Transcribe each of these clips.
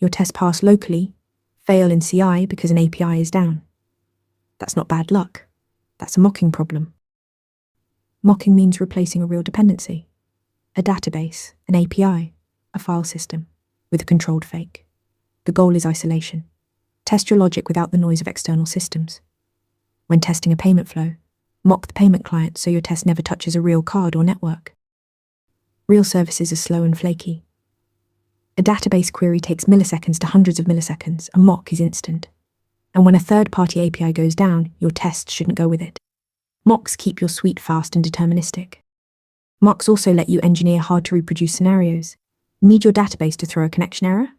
Your test pass locally, fail in CI because an API is down. That's not bad luck. That's a mocking problem. Mocking means replacing a real dependency, a database, an API, a file system, with a controlled fake. The goal is isolation. Test your logic without the noise of external systems. When testing a payment flow, mock the payment client so your test never touches a real card or network. Real services are slow and flaky. A database query takes milliseconds to hundreds of milliseconds. A mock is instant. And when a third-party API goes down, your test shouldn't go with it. Mocks keep your suite fast and deterministic. Mocks also let you engineer hard-to-reproduce scenarios. Need your database to throw a connection error?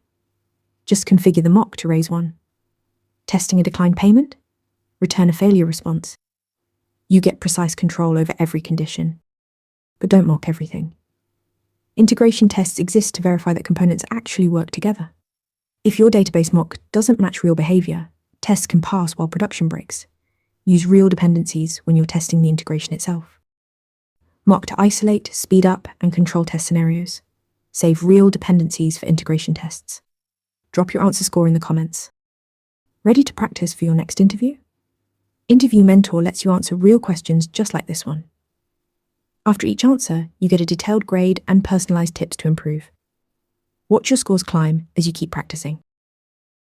Just configure the mock to raise one. Testing a declined payment? Return a failure response. You get precise control over every condition. But don't mock everything. Integration tests exist to verify that components actually work together. If your database mock doesn't match real behavior, tests can pass while production breaks. Use real dependencies when you're testing the integration itself. Mock to isolate, speed up, and control test scenarios. Save real dependencies for integration tests. Drop your answer score in the comments. Ready to practice for your next interview? Interview Mentor lets you answer real questions just like this one. After each answer, you get a detailed grade and personalized tips to improve. Watch your scores climb as you keep practicing.